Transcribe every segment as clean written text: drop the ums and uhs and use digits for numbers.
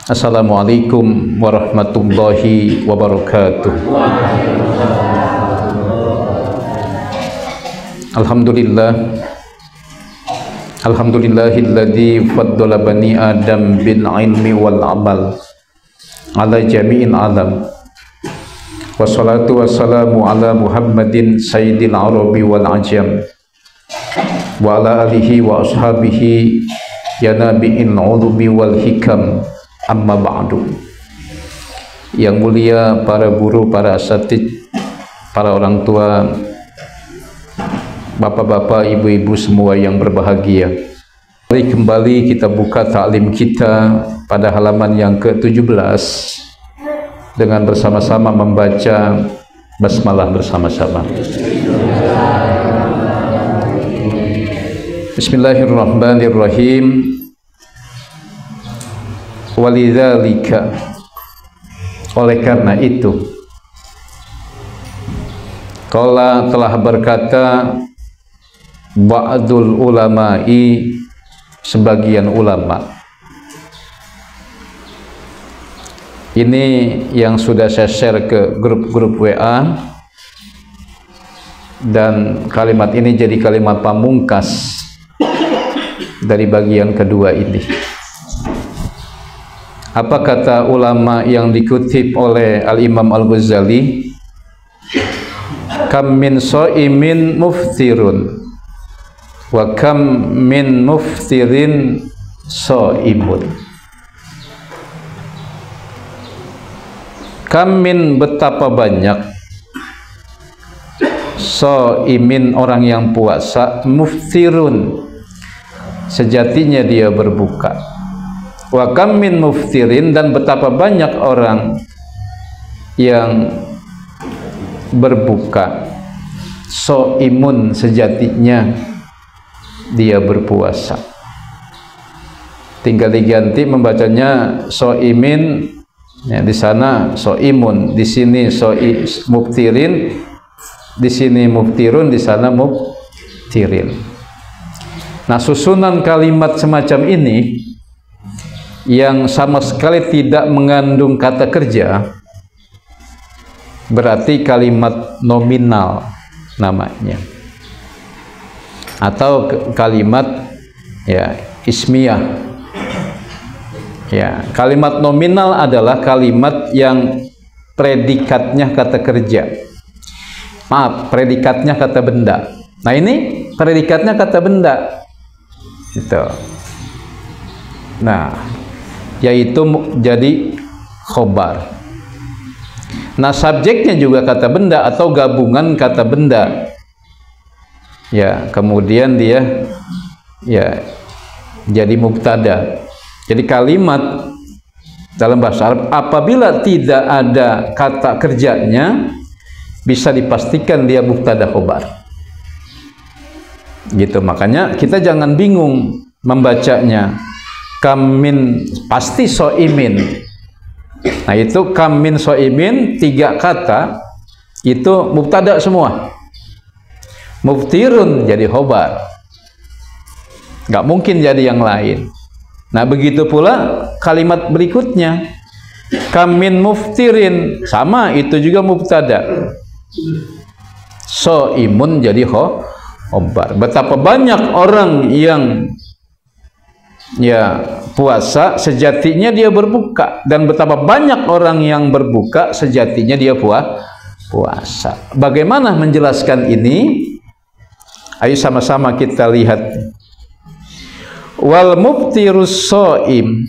Assalamualaikum warahmatullahi wabarakatuh. Alhamdulillahilladzi faddala bani Adam bil ilmi wal amal ala jami'in alam. Wassalatu wassalamu ala Muhammadin sayyidil arabi wal ajam wa ala alihi wa ashabihi ya nabi'il ulumi wal hikam. Amma ba'du. Yang mulia para guru, para asatidz, para orang tua, bapak-bapak, ibu-ibu semua yang berbahagia. Mari kembali kita buka taklim kita pada halaman yang ke-17 dengan bersama-sama membaca basmalah bersama-sama. Bismillahirrahmanirrahim. Walidzalika, oleh karena itu, qala telah berkata ba'dul ulama'i, sebagian ulama. Ini yang sudah saya share ke grup-grup WA, dan kalimat ini jadi kalimat pamungkas dari bagian kedua ini. Apa kata ulama yang dikutip oleh Al-Imam Al-Ghazali? Kam min sha'imin muftirun wa kam min muftirin sha'imun. Kam min, betapa banyak, sha'imin, orang yang puasa, muftirun, sejatinya dia berbuka. Wa kam min muftirin, dan betapa banyak orang yang berbuka, shaimun, sejatinya dia berpuasa. Tinggal diganti membacanya shaimin, ya, di sana shaimun, di sini muftirin, di sini muftirun, di sana muftirin. Nah, susunan kalimat semacam ini yang sama sekali tidak mengandung kata kerja berarti kalimat nominal namanya, atau kalimat ya ismiyah. Ya, kalimat nominal adalah kalimat yang predikatnya kata kerja. Maaf, predikatnya kata benda. Nah, ini predikatnya kata benda. Gitu. Nah, yaitu jadi khobar. Nah, subjeknya juga kata benda atau gabungan kata benda. Ya, kemudian dia ya jadi mubtada. Jadi kalimat dalam bahasa Arab apabila tidak ada kata kerjanya bisa dipastikan dia mubtada khobar. Gitu, makanya kita jangan bingung membacanya. Kamin, pasti so'imin. Nah, itu kamin so'imin, 3 kata itu mubtada semua. Muftirun jadi khobar, nggak mungkin jadi yang lain. Nah, begitu pula kalimat berikutnya, kamin muftirin, sama, itu juga mubtada. So'imun jadi khobar. Betapa banyak orang yang ya puasa, sejatinya dia berbuka, dan betapa banyak orang yang berbuka, sejatinya dia puasa. Bagaimana menjelaskan ini? Ayo sama-sama kita lihat. Wal muftirus shaim,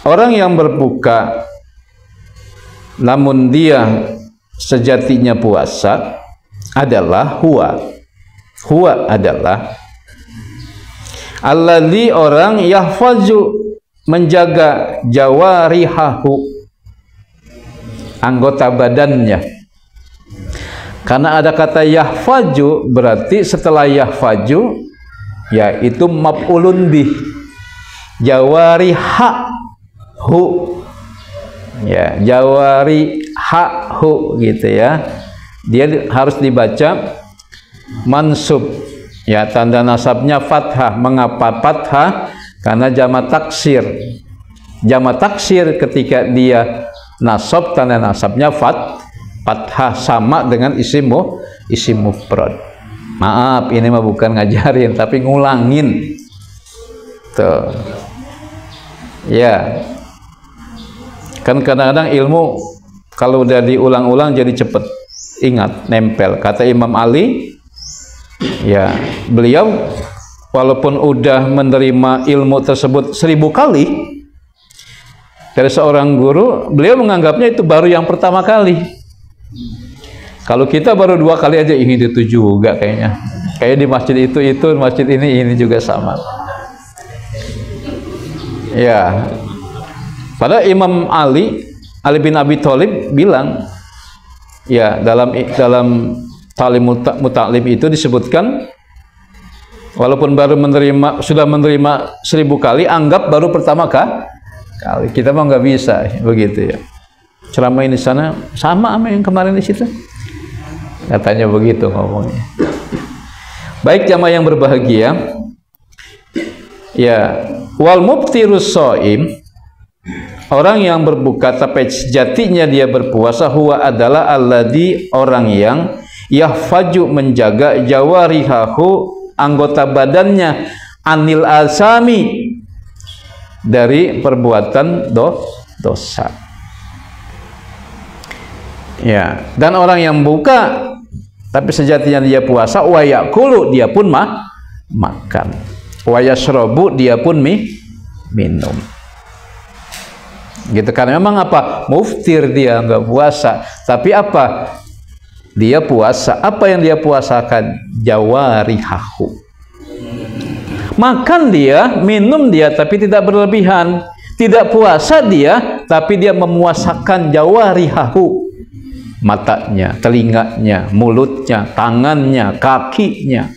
orang yang berbuka namun dia sejatinya puasa adalah huwa adalah alladzi, orang yahfazu, menjaga jawarihahu, anggota badannya. Karena ada kata yahfaju, berarti setelah yahfaju ya itu maf'ulun bih. Jawarihahu, ya jawarihahu gitu ya. Dia harus dibaca mansub. Ya, tanda nasabnya fathah. Mengapa fathah? Karena jamak taksir. Jamak taksir ketika dia nasab, tanda nasabnya fathah, sama dengan isim mufrad. Maaf, ini mah bukan ngajarin tapi ngulangin. Tuh. Ya. Kan kadang-kadang ilmu kalau udah diulang-ulang jadi cepet ingat, nempel. Kata Imam Ali, ya, beliau walaupun udah menerima ilmu tersebut 1000 kali dari seorang guru, beliau menganggapnya itu baru yang pertama kali. Kalau kita baru 2 kali aja, ini itu juga kayaknya. Kayak di masjid itu, masjid ini juga sama. Ya. Padahal Imam Ali bin Abi Thalib bilang, ya, dalam Ta'lim Muta'lim itu disebutkan, walaupun sudah menerima 1000 kali, anggap baru pertama kali. Kita mah nggak bisa begitu ya. Ceramah ini sana sama yang kemarin di situ, katanya begitu ngomongnya. Baik jamaah yang berbahagia, ya, wal muftirus shaim, orang yang berbuka tapi sejatinya dia berpuasa, huwa adalah alladzi, orang yang yahfaju, menjaga, jawarihahu, anggota badannya, anil asami, dari perbuatan dosa. Ya, dan orang yang buka tapi sejatinya dia puasa, wa yakulu, dia pun makan, wa yashrabu, dia pun minum. Gitu kan, memang apa? Muftir, dia nggak puasa, tapi apa? Dia puasa. Apa yang dia puasakan? Jawarihahu. Makan dia, minum dia, tapi tidak berlebihan. Tidak puasa dia, tapi dia memuasakan jawarihahu. Matanya, telinganya, mulutnya, tangannya, kakinya.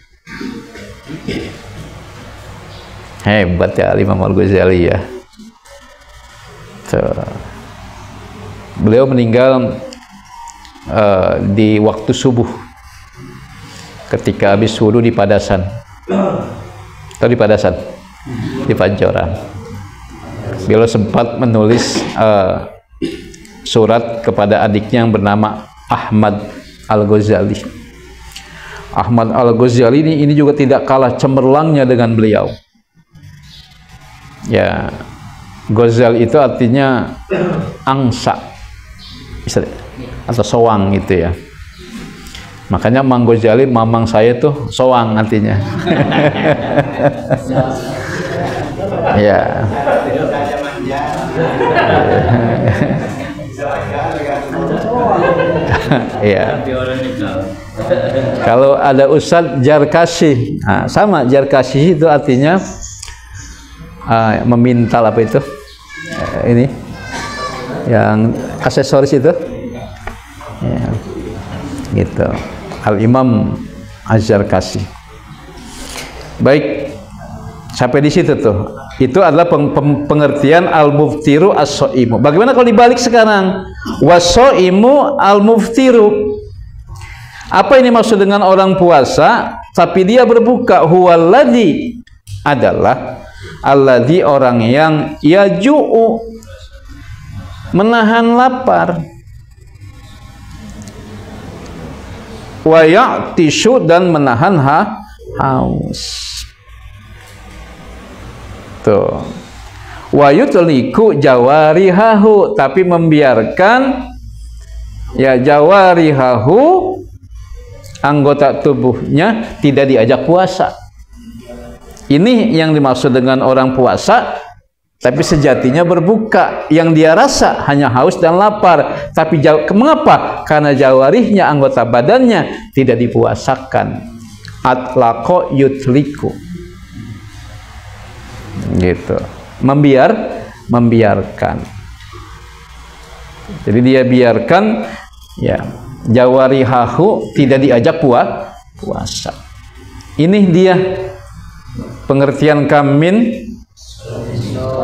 Hebat ya Imam Al-Ghazali ya. Beliau meninggal di waktu subuh, ketika habis wudu di Padasan. Atau di Padasan, di Pancoran. Beliau sempat menulis surat kepada adiknya yang bernama Ahmad Al-Ghazali. Ahmad Al-Ghazali ini juga tidak kalah cemerlangnya dengan beliau. Ya, Ghazal itu artinya angsa atau soang gitu ya. Makanya Mang Ghazali, mamang saya tuh soang artinya. Ya. Ya. Kalau ada Ustadz Jarkasih, nah, sama Jarkasih itu artinya memintal apa itu? Ini yang aksesoris itu. Ya. Gitu. Al-Imam Az-Zarkashi. Baik, sampai di situ tuh. Itu adalah pengertian al-muftiru as-shaimu. Bagaimana kalau dibalik sekarang? Was-shaimu al-muftiru. Apa ini maksud dengan orang puasa tapi dia berbuka? Huwaladzi, adalah alladzi, orang yang yaju'u, menahan lapar, wa ya'tishu, dan menahan haus. Tuh. Wa yutliku jawarihahu, tapi membiarkan ya jawarihahu, anggota tubuhnya tidak diajak puasa. Ini yang dimaksud dengan orang puasa tapi sejatinya berbuka. Yang dia rasa hanya haus dan lapar. Tapi mengapa? Karena jawarihnya, anggota badannya, tidak dipuasakan. Atlaqo yutliku. Gitu. Membiarkan. Jadi dia biarkan, ya, jawarihahu, tidak diajak puasa. Ini dia pengertian kamin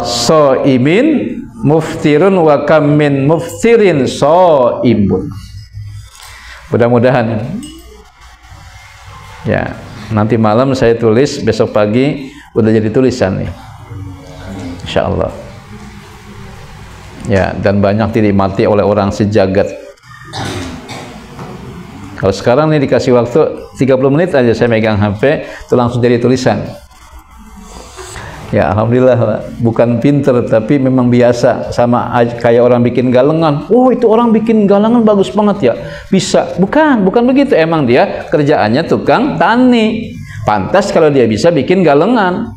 so'imin muftirun wa kam min muftirin so'imun. Mudah-mudahan ya, nanti malam saya tulis, besok pagi udah jadi tulisan nih, insyaallah. Ya, dan banyak dinikmati oleh orang sejagat. Kalau sekarang nih dikasih waktu 30 menit aja saya megang HP, itu langsung jadi tulisan. Ya, alhamdulillah, bukan pinter tapi memang biasa, sama kayak orang bikin galengan. Oh, itu orang bikin galengan bagus banget ya, bisa. Bukan begitu, emang dia kerjaannya tukang tani. Pantas kalau dia bisa bikin galengan.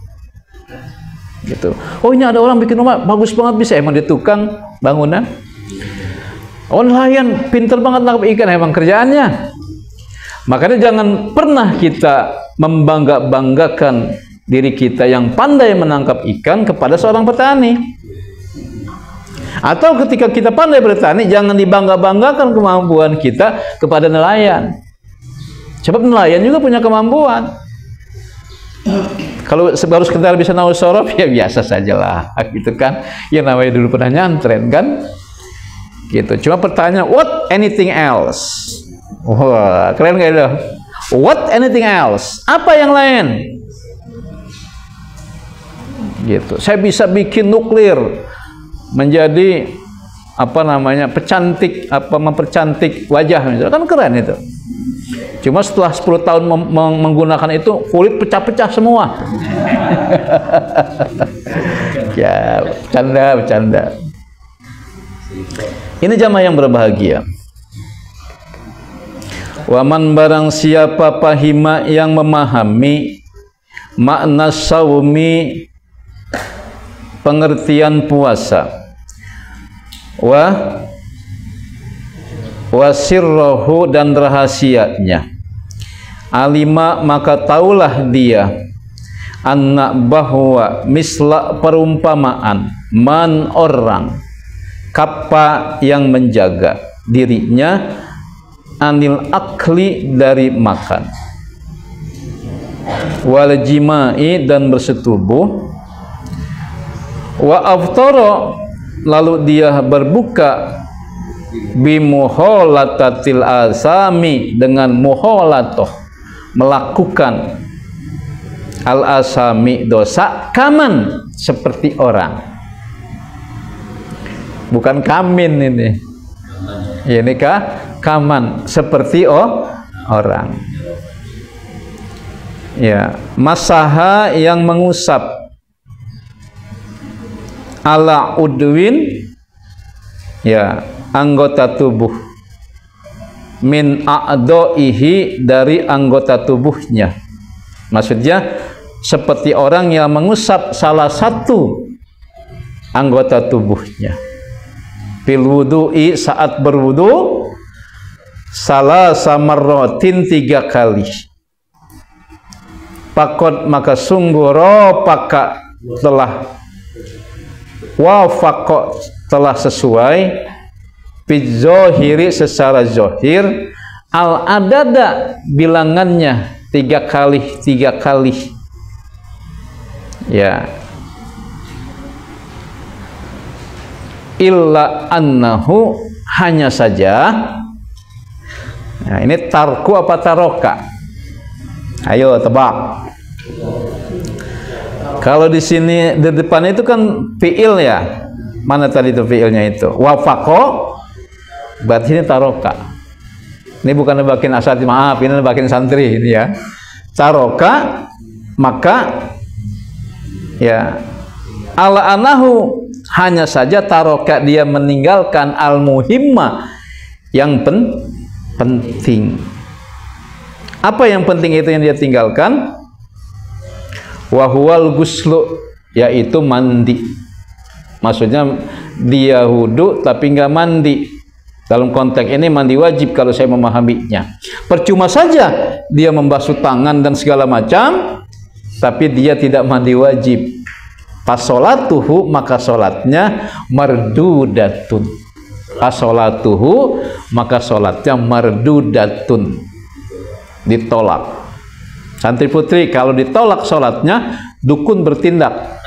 Gitu. Oh, ini ada orang bikin rumah bagus banget, bisa. Emang dia tukang bangunan. Oh, nelayan pinter banget nangkap ikan, emang kerjaannya. Makanya jangan pernah kita membangga-banggakan diri kita yang pandai menangkap ikan kepada seorang petani. Atau ketika kita pandai bertani, jangan dibangga-banggakan kemampuan kita kepada nelayan. Sebab nelayan juga punya kemampuan. Kalau baru sekedar bisa nahu sorof, ya biasa sajalah, gitu kan. Ya namanya dulu pernah nyantren kan, gitu. Cuma pertanyaan, what anything else? Wah, keren gak itu? What anything else? Apa yang lain? Gitu. Saya bisa bikin nuklir menjadi apa namanya, pecantik, mempercantik wajah, misalnya, kan keren itu. Cuma setelah 10 tahun menggunakan itu, kulit pecah-pecah semua. Ya, bercanda. Ini jamaah yang berbahagia. Waman barang siapa pahima yang memahami makna saumi, pengertian puasa, wasirrohu, dan rahasianya, alima, maka taulah dia, anna, bahwa, misla, perumpamaan, man, orang, kappa, yang menjaga dirinya, anil akli, dari makan, wal jimai, dan bersetubuh, wa aftara, lalu dia berbuka, bimuholatatil asami, dengan muholatoh, melakukan al asami, dosa, kaman, seperti orang. Bukan kamin ini. Ini kaman, seperti orang. Ya, masaha, yang mengusap, ala udwin, ya, anggota tubuh, min a'doihi, dari anggota tubuhnya. Maksudnya seperti orang yang mengusap salah satu anggota tubuhnya. Fil wudu'i, saat berwudu, salasa marratin, 3 kali. Pakot, maka sungguh, ropaka, telah, wafaqo, telah sesuai, fizohiri, secara zohir, al adada, bilangannya 3 kali. Ya, illa annahu, hanya saja. Nah, ini tarku apa taroka? Ayo tebak. Kalau di sini di depan itu kan fiil ya. Mana tadi itu fiilnya itu? Wafaqo, berarti ini taroka. Ini bukan nebakin asati, maaf, ini nebakin santri ini ya. Taroka, maka ya, ala anahu, hanya saja taroka, dia meninggalkan al muhimma, yang penting. Apa yang penting itu yang dia tinggalkan? Wahuwal guslu, yaitu mandi. Maksudnya dia wudu tapi nggak mandi. Dalam konteks ini mandi wajib kalau saya memahaminya. Percuma saja dia membasuh tangan dan segala macam, tapi dia tidak mandi wajib. Fasolatuhu, maka solatnya mardudatun. Fasolatuhu, maka solatnya mardudatun, ditolak. Santri putri, kalau ditolak solatnya, dukun bertindak.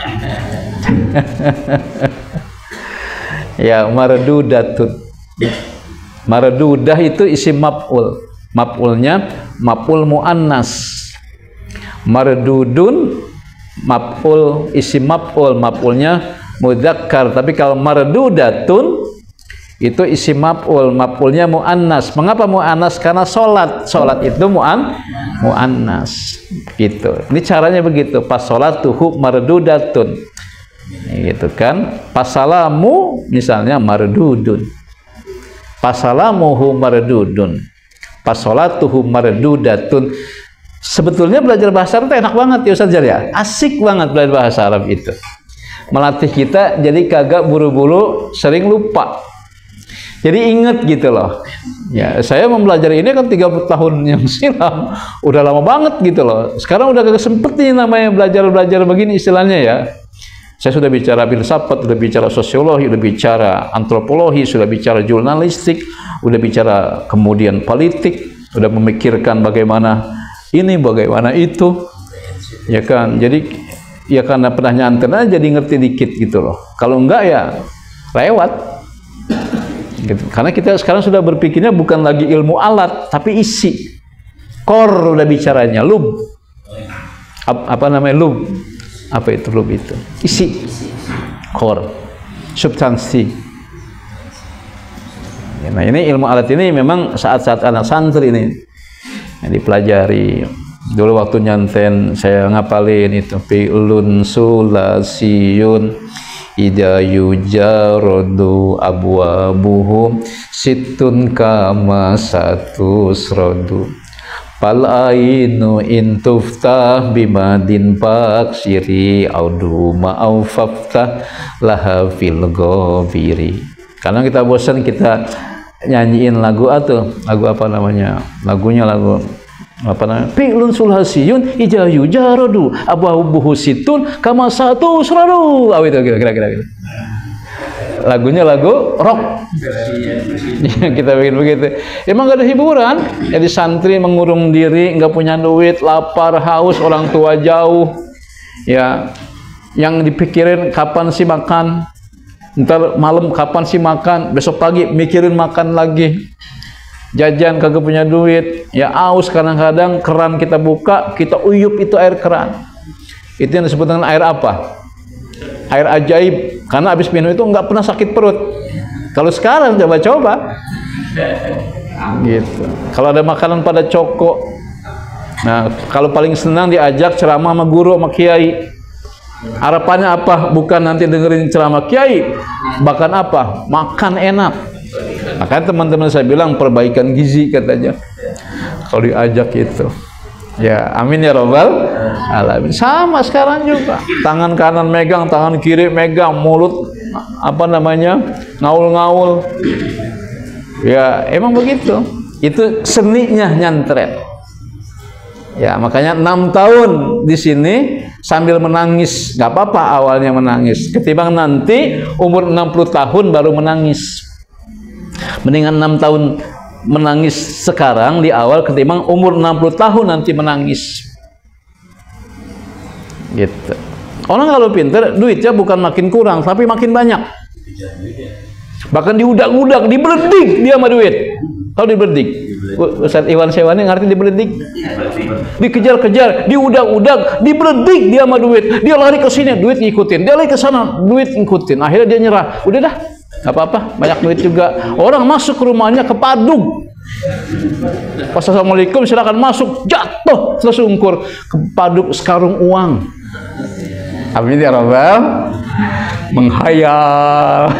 Ya, mardudatun. Mardudah itu isim maf'ul. Maf'ulnya maf'ul muannas. Mardudun, maf'ul, isim maf'ul, maf'ulnya mudzakkar. Tapi kalau mardudatun itu isi maf'ul, maf'ulnya muannas. Mengapa muannas? Karena salat itu muannas gitu. Ini caranya begitu, pas salatuhu mardudatun gitu kan. Pasalamu misalnya mardudun, pasalamuhu mardudun, pasalatuhu mardudatun. Sebetulnya belajar bahasa Arab itu enak banget ya Ustaz Jar ya, asik banget belajar bahasa Arab itu, melatih kita jadi kagak buru-buru sering lupa. Jadi inget gitu loh. Ya, saya mempelajari ini kan 30 tahun yang silam. Udah lama banget gitu loh. Sekarang udah gak sempet nih namanya belajar-belajar begini istilahnya ya. Saya sudah bicara filsafat, sudah bicara sosiologi, sudah bicara antropologi, sudah bicara jurnalistik, sudah bicara kemudian politik, sudah memikirkan bagaimana ini, bagaimana itu. Ya kan? Jadi ya karena pernah nyanter aja jadi ngerti dikit gitu loh. Kalau enggak ya lewat. Gitu. Karena kita sekarang sudah berpikirnya bukan lagi ilmu alat, tapi isi. Core udah bicaranya, lub. Apa namanya lub? Apa itu lub itu? Isi. Core. Substansi. Nah ini ilmu alat ini memang saat-saat anak santri ini yang dipelajari. Dulu waktu nyanten saya ngapalin itu fi'lun sulasiyun ida yujarodu abwabuhum situn kama satu srodu pal ainu intuftah bimadin baksiri audu ma'aufaftah laha fil ghabiri. Karena kita bosan kita nyanyiin lagu apa namanya, lagunya lagu apa namanya, fi'lun sulhasiyun ijayu jarodu abahubuhu situn kama satu suraru. Oh, itu kira-kira gitu. Lagunya lagu rock. Kita bikin begitu. Emang gak ada hiburan. Jadi santri mengurung diri, nggak punya duit, lapar, haus, orang tua jauh. Ya, yang dipikirin kapan sih makan, ntar malam kapan sih makan, besok pagi mikirin makan lagi. Jajan kagak punya duit, ya aus kadang-kadang keran kita buka, kita uyup itu air keran. Itu yang disebut dengan air apa? Air ajaib. Karena habis minum itu nggak pernah sakit perut. Kalau sekarang coba-coba, gitu. Kalau ada makanan pada coko, nah kalau paling senang diajak ceramah sama guru sama kiai. Harapannya apa? Bukan nanti dengerin ceramah kiai, bahkan apa? Makan enak. Makanya teman-teman saya bilang perbaikan gizi katanya kalau diajak itu. Ya amin ya robbal alamin. Sama sekarang juga, tangan kanan megang, tangan kiri megang, mulut apa namanya ngaul-ngaul. Ya emang begitu, itu seninya nyantret. Ya makanya 6 tahun di sini sambil menangis, nggak apa-apa awalnya menangis, ketimbang nanti umur 60 tahun baru menangis. Mendingan 6 tahun menangis sekarang di awal ketimbang umur 60 tahun nanti menangis. Gitu. Orang kalau pinter duitnya bukan makin kurang tapi makin banyak. Bahkan diudak-udak, dibeledik dia sama duit. Kalau dibeledik, Ustaz Iwan Sewani ngerti dibeledik? Dikejar-kejar, diudak-udak, dibeledik dia sama duit. Dia lari ke sini, duit ngikutin. Dia lari ke sana, duit ngikutin. Akhirnya dia nyerah. Udah dah. Gak apa-apa, banyak duit juga. Orang masuk ke rumahnya kepaduk. Pas assalamualaikum silakan masuk, jatuh tersungkur kepaduk sekarung uang. Amin ya rabbal menghayal.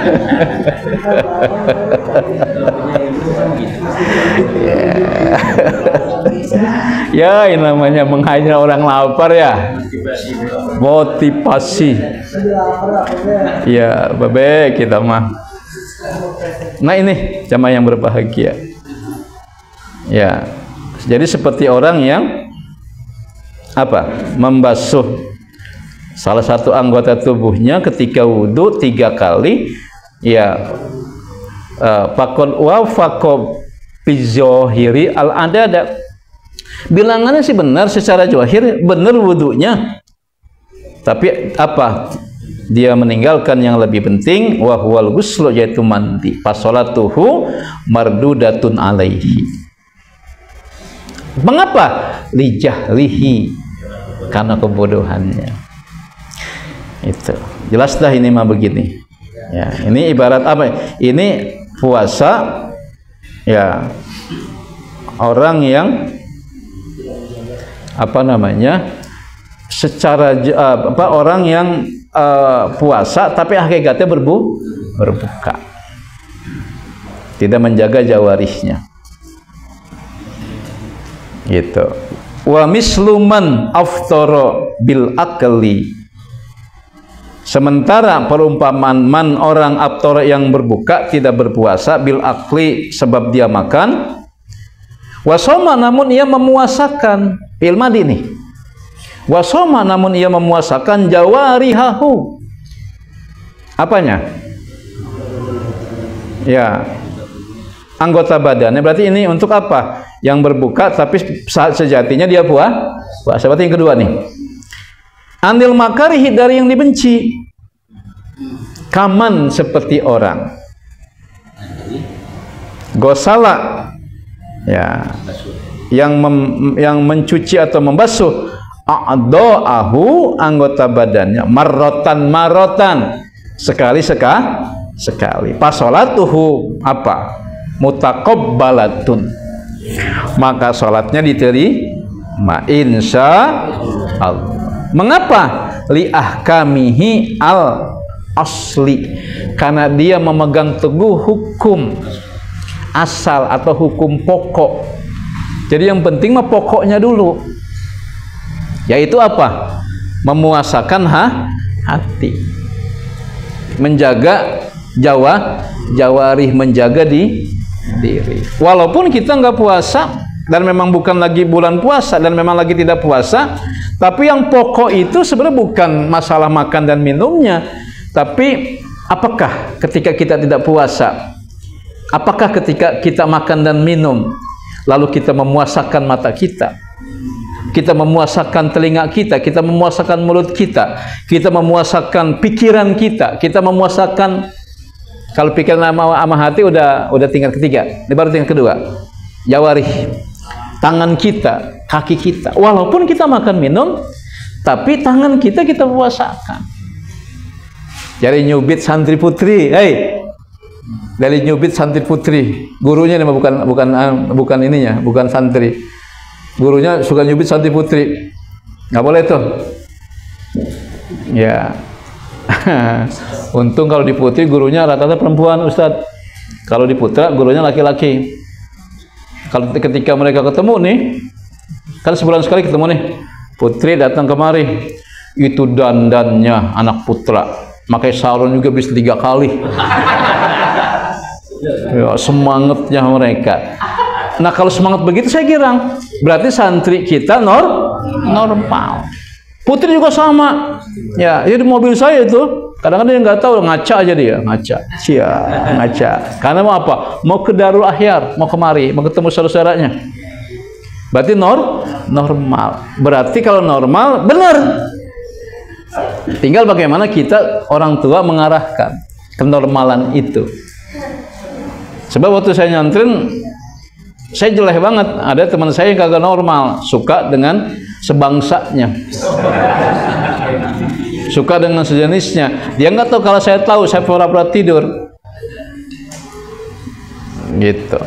Ya ini namanya menghayal orang lapar ya. Motivasi. Ya babe kita mah. Nah ini jamaah yang berbahagia. Ya, jadi seperti orang yang apa? Membasuh salah satu anggota tubuhnya ketika wudhu 3 kali. Ya, fakon wa fakob pizohiri al adada. Bilangannya sih benar secara zahir, benar wudhunya. Tapi apa? Dia meninggalkan yang lebih penting, wa huwal ghuslu, yaitu mandi. Fasolatuhu mardudatun alaihi. Mengapa? Lijahlihi, karena kebodohannya. Itu jelas dah ini mah begini. Ya, ini ibarat apa? Ini puasa ya orang yang apa namanya? Secara orang yang puasa tapi hakikatnya berbuka. Tidak menjaga jawarihnya. Gitu. Wa misluman aftara bil akli. Sementara perumpamaan man orang aftara yang berbuka tidak berpuasa bil akli sebab dia makan. Wa shoma namun ia memuasakan fil madi nih. Wa shoma namun ia memuasakan jawarihahu. Apanya? Ya. Anggota badannya. Berarti ini untuk apa? Yang berbuka tapi sejatinya dia puasa. Berarti yang kedua nih. Anil makarihi dari yang dibenci. Kaman seperti orang. Gosala ya. Yang mencuci atau membasuh a'dha'ahu anggota badannya marotan sekali. Pasolatuhu apa? Mutaqabbalatun. Maka salatnya diterima insya Allah. Mengapa? Li ahkamihi al asli. Karena dia memegang teguh hukum asal atau hukum pokok. Jadi yang penting mah pokoknya dulu. Yaitu apa? Memuasakan hati. Menjaga jawarih, menjaga diri. Walaupun kita nggak puasa dan memang bukan lagi bulan puasa dan memang lagi tidak puasa, tapi yang pokok itu sebenarnya bukan masalah makan dan minumnya, tapi apakah ketika kita tidak puasa, apakah ketika kita makan dan minum lalu kita memuasakan mata kita, kita memuasakan telinga kita, kita memuasakan mulut kita memuasakan pikiran kita memuasakan. Kalau pikiran sama hati udah tingkat ketiga, ini baru tingkat kedua. Jawarih, tangan kita, kaki kita. Walaupun kita makan minum, tapi tangan kita puasakan. Dari nyubit santri putri, dari nyubit santri putri, gurunya ini bukan ininya, bukan santri. Gurunya suka nyubit santri putri, nggak boleh tuh. Ya. Untung kalau di putri gurunya rata-rata perempuan, Ustadz. Kalau di putra gurunya laki-laki. Kalau ketika mereka ketemu nih, kan sebulan sekali ketemu nih, putri datang kemari, itu dandannya anak putra, pakai sarung juga bisa 3 kali. Ya, semangatnya mereka. Nah kalau semangat begitu saya girang, berarti santri kita normal. Putri juga sama. Ya, di mobil saya itu kadang-kadang dia nggak tahu, ngaca aja dia, ngaca. Karena mau apa? Mau ke Darul Ahyar, mau kemari, mau ketemu saudara-saudaranya. Berarti normal. Berarti kalau normal benar. Tinggal bagaimana kita orang tua mengarahkan kenormalan itu. Sebab waktu saya nyantrin, saya jelek banget. Ada teman saya yang kagak normal, suka dengan sebangsanya, suka dengan sejenisnya. Dia nggak tahu kalau saya tahu, saya pura-pura tidur. Gitu.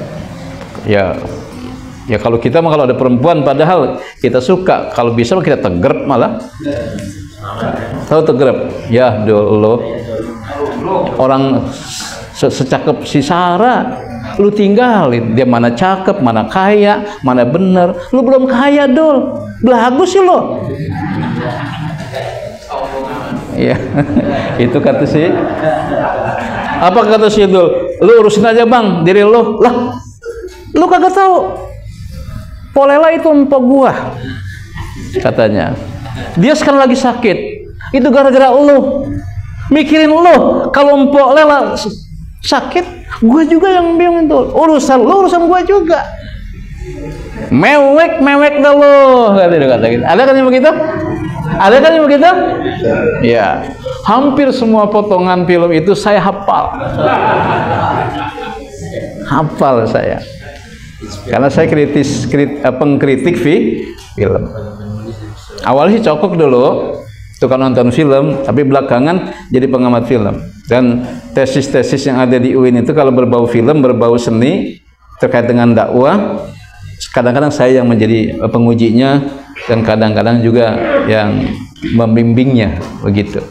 Ya kalau kita mah kalau ada perempuan padahal kita suka, kalau bisa kita tegrep malah. Tahu tegrep? Ya dulu orang secakep si Sarah, lu tinggalin. Dia mana cakep, mana kaya, mana bener. Lu belum kaya, Dul. Belagu sih lo. Iya. Itu kata si. Apa kata si Dul? Lu urusin aja bang diri lu. Lah, lu kagak tahu. Polela itu empok gua. Katanya. Dia sekarang lagi sakit. Itu gara-gara lu. Mikirin lu. Kalau empok Lela sakit, gue juga yang bingung itu. Urusan lu, urusan gue juga. Mewek dah lu. Kata gitu. Ada kan yang begitu? Ada kan yang begitu? Ya. Hampir semua potongan film itu saya hafal. Hafal saya. Karena saya pengkritik film. Awalnya sih cokok dulu. suka nonton film, tapi belakangan jadi pengamat film. Dan tesis-tesis yang ada di UIN itu kalau berbau film, berbau seni, terkait dengan dakwah, kadang-kadang saya yang menjadi pengujinya dan kadang-kadang juga yang membimbingnya, begitu.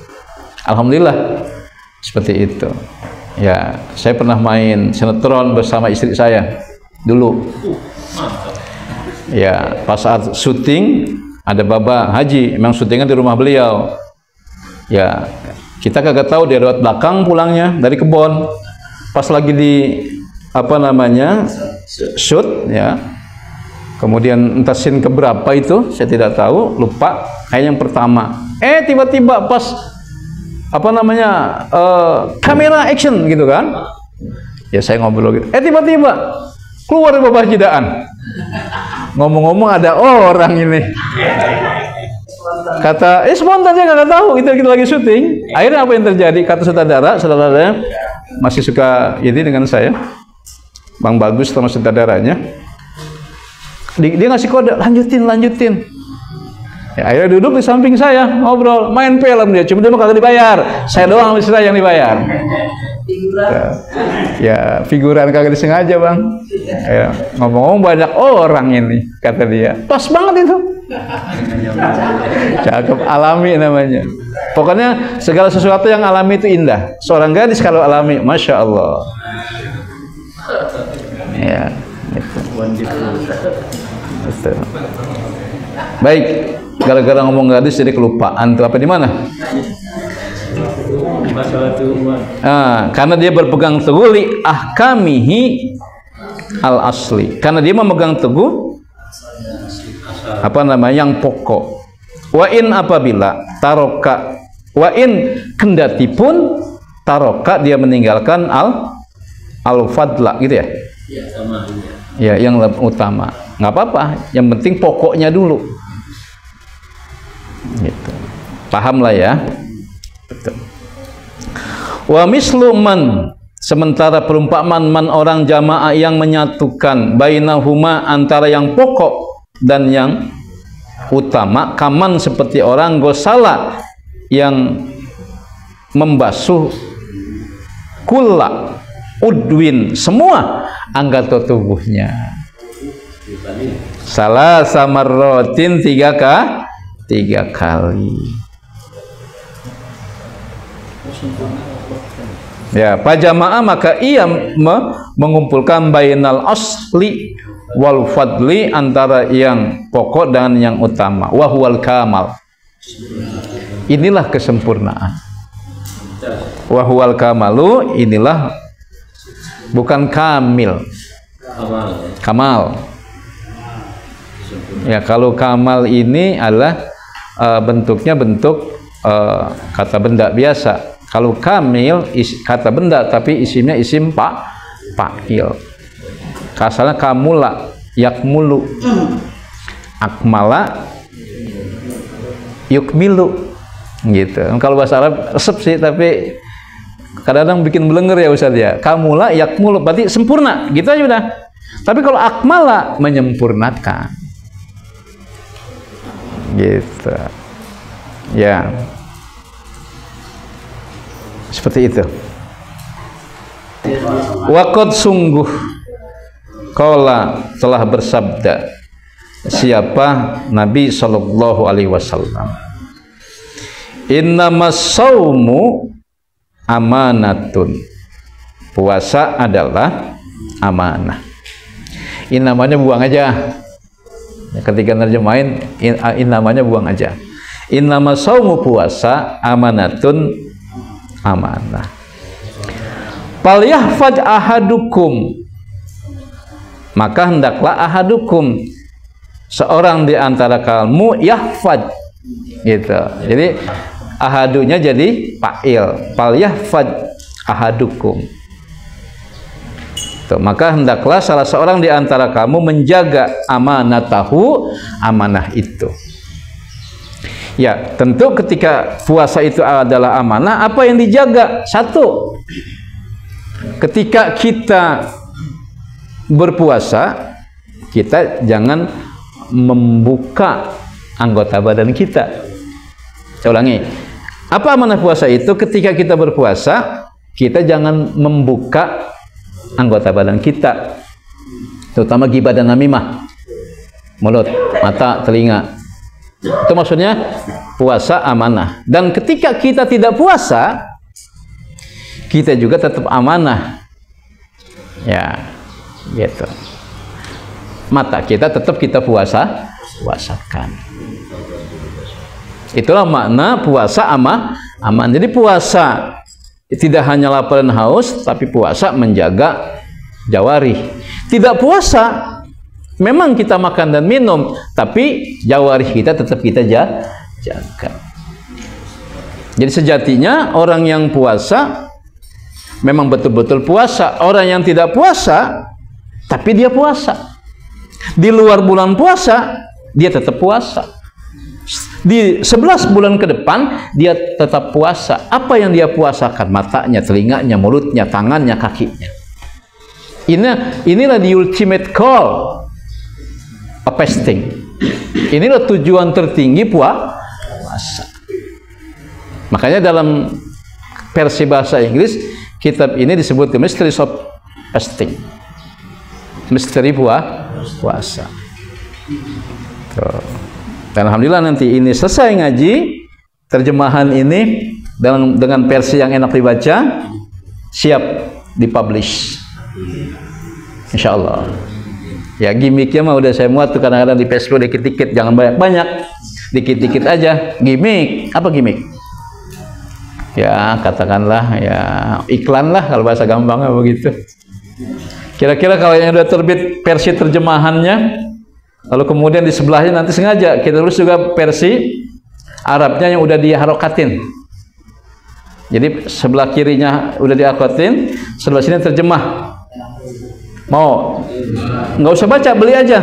Alhamdulillah seperti itu. Ya, saya pernah main sinetron bersama istri saya dulu. Ya, pas saat syuting ada Baba Haji, memang syutingnya di rumah beliau. Ya, kita kagak tahu dia lewat belakang pulangnya dari kebon. Pas lagi di apa namanya shoot, ya. Kemudian entah scene keberapa itu, saya tidak tahu, lupa. Kayak yang pertama. Tiba-tiba pas apa namanya kamera action gitu kan? Ya saya ngobrol gitu. Tiba-tiba keluar dari Bapak Jidaan. Ngomong-ngomong ada orang ini. Kata, spontan saya nggak tahu itu kita lagi syuting. Akhirnya apa yang terjadi? Kata saudaranya masih suka ini dengan saya, Bang Bagus sama saudaranya. Dia ngasih kode, lanjutin. Ya, akhirnya duduk di samping saya, ngobrol, main film dia. Cuma dia kagak dibayar. Saya doang sama saya yang dibayar. Ya, figuran kagak disengaja, Bang. Ya, ngomong-ngomong banyak orang ini, kata dia. Pas banget itu. Cakep, alami namanya. Pokoknya segala sesuatu yang alami itu indah. Seorang gadis kalau alami, Masya Allah. Ya, itu. Betul. Baik, gara-gara ngomong gadis jadi kelupaan tuh apa di mana? Karena dia berpegang teguh li ahkamihi al asli. Karena dia memegang teguh apa namanya yang pokok. Wa in apabila taroka, wa in kendati pun taroka dia meninggalkan al fadla gitu ya. Ya, yang utama. Nggak apa-apa, yang penting pokoknya dulu. Gitu. Paham lah ya. Betul. Wa mislu man, sementara perumpamaan man orang jamaah yang menyatukan bainahuma antara yang pokok dan yang utama, kaman seperti orang gosala yang membasuh kulla udwin semua anggota tubuhnya. Salah samarrotin 3 kali. Ya, pajamaah maka ia mengumpulkan bainal asli wal fadli, antara yang pokok dan yang utama. Wahwal kamal. Inilah kesempurnaan. Wahwal kamalu, inilah bukan kamil. Kamal. Ya, kalau kamal ini adalah bentuknya bentuk kata benda biasa. Kalau kamil kata benda tapi isimnya isim fa'il. Asalnya kamula, yakmulu, akmala, yukmilu, gitu. Kalau bahasa Arab resep sih, tapi kadang-kadang bikin belenger ya Ustaz ya. Kamula, yakmulu, berarti sempurna, gitu aja udah. Tapi kalau akmala, menyempurnakan, gitu. Ya, seperti itu. Waqad sungguh qala telah bersabda siapa Nabi sallallahu alaihi wasallam, innamas saumu amanatun, puasa adalah amanah. Ini namanya buang aja. Ketika nerjemahin ini namanya buang aja. Innamas saumu, puasa, amanatun, amanah. Falyahfaz ahadukum, maka hendaklah ahadukum, seorang di antara kamu, yahfaz, gitu. Jadi ahadunya jadi fa'il, falyahfaz ahadukum. Tuh, maka hendaklah salah seorang di antara kamu menjaga amanatahu, amanah itu. Ya, tentu ketika puasa itu adalah amanah, apa yang dijaga? Satu, ketika kita berpuasa, kita jangan membuka anggota badan kita. Saya ulangi. Apa amanah puasa itu? Ketika kita berpuasa, kita jangan membuka anggota badan kita, terutama ghibah dan namimah, mulut, mata, telinga. Itu maksudnya puasa amanah. Dan ketika kita tidak puasa, kita juga tetap amanah. Ya, gitu. Mata kita tetap kita puasakan. Itulah makna puasa aman. Jadi puasa tidak hanya lapar dan haus, tapi puasa menjaga jawarih. Tidak puasa, memang kita makan dan minum, tapi jawarih kita tetap kita jaga. Jadi sejatinya orang yang puasa memang betul-betul puasa. Orang yang tidak puasa, tapi dia puasa. Di luar bulan puasa, dia tetap puasa. Di 11 bulan ke depan dia tetap puasa. Apa yang dia puasakan? Matanya, telinganya, mulutnya, tangannya, kakinya. Inilah the ultimate call of fasting. Inilah tujuan tertinggi puasa. Makanya dalam versi bahasa Inggris kitab ini disebut The Mysteries of Fasting. Misteri puasa. Tuh. Dan alhamdulillah nanti ini selesai ngaji, terjemahan ini dengan versi yang enak dibaca, siap dipublish, insya Allah. Ya gimmicknya mah udah saya muat tuh, kadang-kadang di Facebook dikit-dikit, jangan banyak-banyak, dikit-dikit aja. Gimmick, apa gimmick? Ya katakanlah ya iklan lah kalau bahasa gampangnya begitu. Kira-kira kalau yang udah terbit versi terjemahannya, lalu kemudian di sebelahnya nanti sengaja kita tulis juga versi Arabnya yang udah diharokatin. Jadi sebelah kirinya udah diharokatin, sebelah sini terjemah. Mau? Nggak usah baca, beli aja.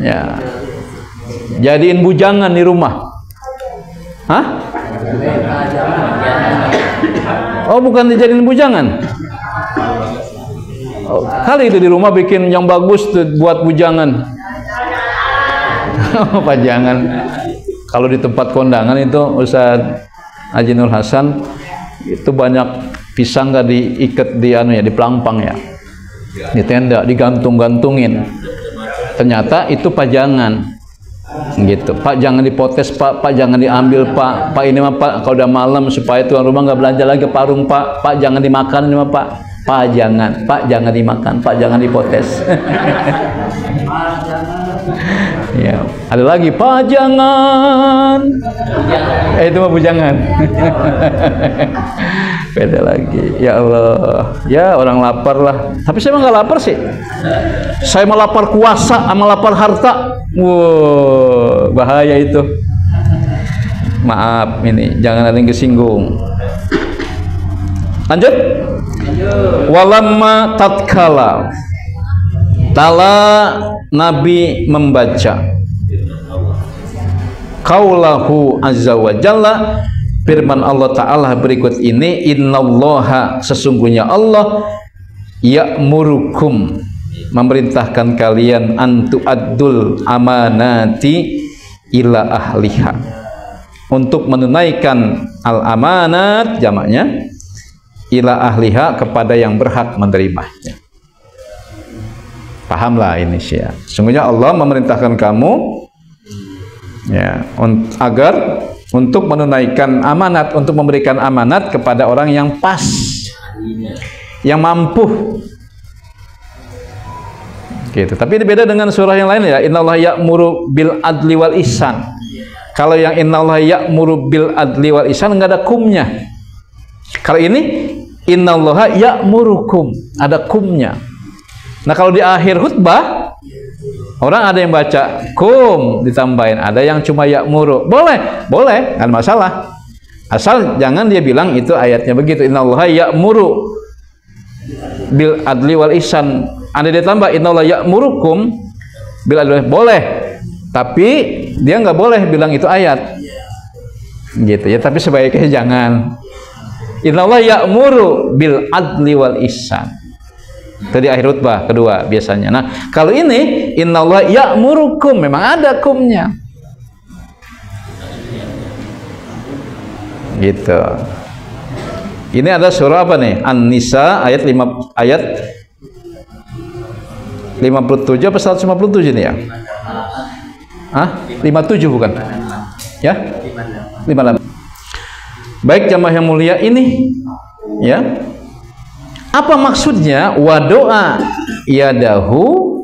Ya. Jadiin bujangan di rumah. Hah? Oh, bukan dijadiin bujangan. Kali itu di rumah bikin yang bagus tuh buat bujangan. Pajangan. Kalau di tempat kondangan itu Ustaz Haji Nur Hasan itu banyak pisang nggak diikat di di pelampang ya, di tenda digantung-gantungin. Ternyata itu pajangan. Gitu. Pak jangan dipotes Pak, jangan diambil Pak, ini mah Pak kalau udah malam supaya tuan rumah nggak belanja lagi parung Pak, jangan dimakan ini mah Pak jangan dimakan, Pak jangan dipotes. Ya, ada lagi Pak jangan. Itu mah bujangan. Beda lagi. Ya Allah, ya orang lapar lah. Tapi saya mah nggak lapar sih. Saya mah lapar kuasa sama lapar harta. Wow, bahaya itu. Maaf ini, jangan ada yang kesinggung. Lanjut. Walamma tatkala tala Nabi membaca qaulahu azza wa jalla, firman Allah Ta'ala berikut ini, innallaha sesungguhnya Allah ya'murukum memerintahkan kalian antu'addul amanati ila ahliha, untuk menunaikan al-amanat jamaknya ila ahliha, kepada yang berhak menerimanya. Pahamlah ini sih ya. Sungguhnya Allah memerintahkan kamu ya agar untuk menunaikan amanat, untuk memberikan amanat kepada orang yang pas, yang mampu. Gitu. Tapi ini beda dengan surah yang lain ya. Innallaha ya'muru bil adli wal ihsan. Kalau yang innallaha ya'muru bil adli wal ihsan enggak ada kumnya. Kalau ini innallaha ya'murukum, ada kumnya. Nah kalau di akhir khutbah orang ada yang baca kum ditambahin, ada yang cuma ya'muru. Boleh, nggak masalah. Asal jangan dia bilang itu ayatnya begitu. Innallaha ya'muru bil adli wal ihsan. Ada dia tambah innallaha ya'murukum bil adli, boleh. Tapi dia nggak boleh bilang itu ayat. Gitu ya, tapi sebaiknya jangan. Innallaha ya'muru bil adli wal ihsan. Tadi akhir khutbah kedua biasanya. Nah, kalau ini innallaha ya'murukum memang ada kumnya. Gitu. Ini ada surah apa nih? An-Nisa ayat 57 apa 157 ini ya? 57 bukan? Ya? 58. Baik jamaah yang mulia, ini ya. Apa maksudnya wadoa yadahu?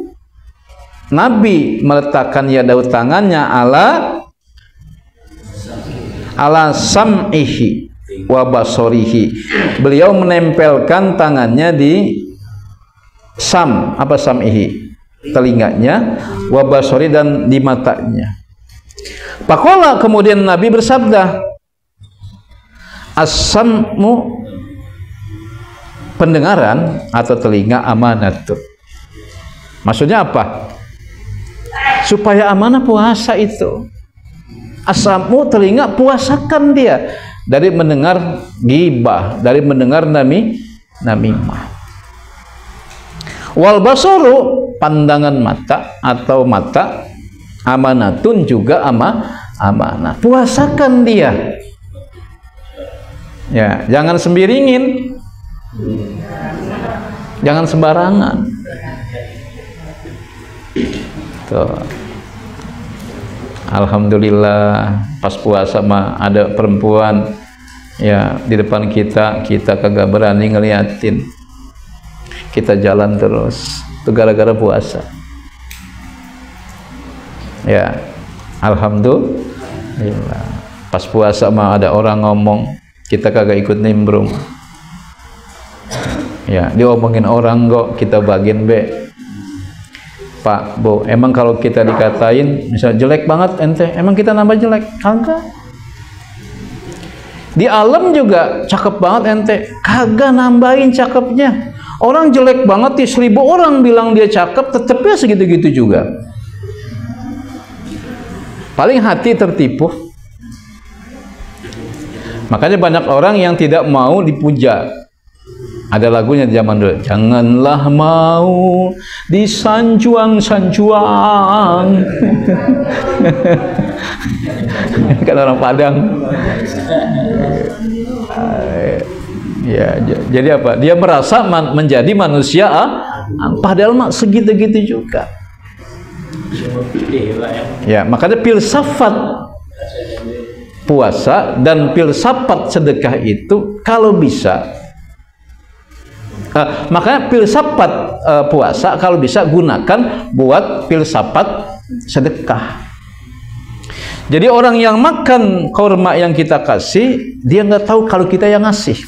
Nabi meletakkan yadahu tangannya ala sam'ihi wa basorihi. Beliau menempelkan tangannya di apa sam'ihi, telinganya, wa basori, dan di matanya. Pakola, kemudian Nabi bersabda, as-sam'u, pendengaran atau telinga, amanatun. Maksudnya apa? Supaya amanah puasa itu. As-sam'u, telinga, puasakan dia dari mendengar ghibah, dari mendengar namimah. Wal basaru, pandangan mata atau mata, amanatun, juga amanah. Puasakan dia. Ya, jangan sembiringin. Jangan sembarangan. Tuh. Alhamdulillah pas puasa mah ada perempuan ya di depan kita kagak berani ngeliatin, kita jalan terus, itu gara-gara puasa ya. Alhamdulillah pas puasa mah ada orang ngomong, kita kagak ikut nimbrung ya, diomongin orang kok kita bagian be. Pak, Bu, emang kalau kita dikatain misal jelek banget ente, emang kita nambah jelek? Kagak. Di alam juga cakep banget ente, kagak nambahin cakepnya. Orang jelek banget, 1000 orang bilang dia cakep, tetepnya segitu-gitu juga. Paling hati tertipu. Makanya banyak orang yang tidak mau dipuja. Ada lagunya di zaman dulu, janganlah mau disanjuang-sanjuang. Kan orang Padang. Ya, jadi apa? Dia merasa menjadi manusia, padahal mah segitu-gitu juga. Ya, makanya filsafat puasa dan filsafat sedekah itu kalau bisa. Makanya filsafat puasa kalau bisa gunakan buat filsafat sedekah. Jadi orang yang makan kurma yang kita kasih, dia nggak tahu kalau kita yang ngasih.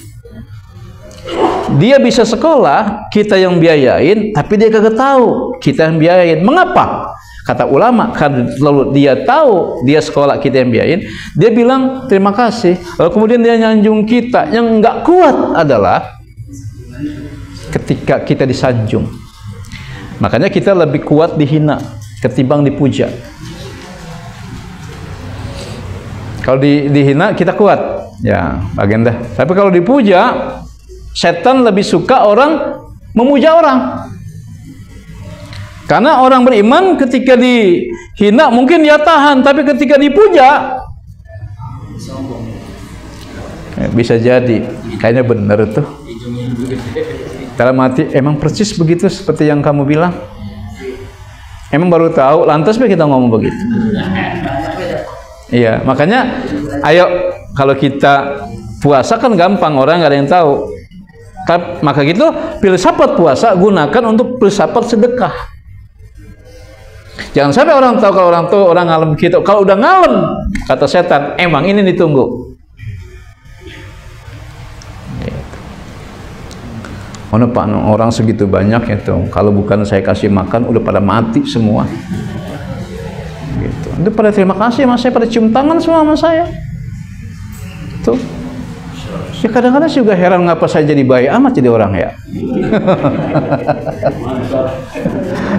Dia bisa sekolah, kita yang biayain, tapi dia kagak tahu kita yang biayain. Mengapa? Kata ulama, kalau dia tahu dia sekolah, kita yang biayain, dia bilang terima kasih. Lalu kemudian dia nyanjung kita. Yang nggak kuat adalah ketika kita disanjung. Makanya kita lebih kuat dihina ketimbang dipuja. Kalau dihina kita kuat, ya bagian dah. Tapi kalau dipuja, setan lebih suka orang memuja orang. Karena orang beriman ketika dihina mungkin dia tahan, tapi ketika dipuja bisa jadi kayaknya bener tuh. Dalam hati emang persis begitu seperti yang kamu bilang. Emang baru tahu, lantas kita ngomong begitu. Iya, makanya ayo kalau kita puasa kan gampang, orang nggak ada yang tahu. Maka gitu filsafat puasa gunakan untuk filsafat sedekah. Jangan sampai orang tahu kalau orang tuh orang ngalem gitu. Kalau udah ngalem, kata setan, emang ini ditunggu. Mana Pak, orang segitu banyak itu, kalau bukan saya kasih makan udah pada mati semua. Gitu. Itu pada terima kasih sama saya, pada cium tangan semua sama saya. Tuh. Ya kadang-kadang juga heran ngapa saya jadi baik amat jadi orang ya.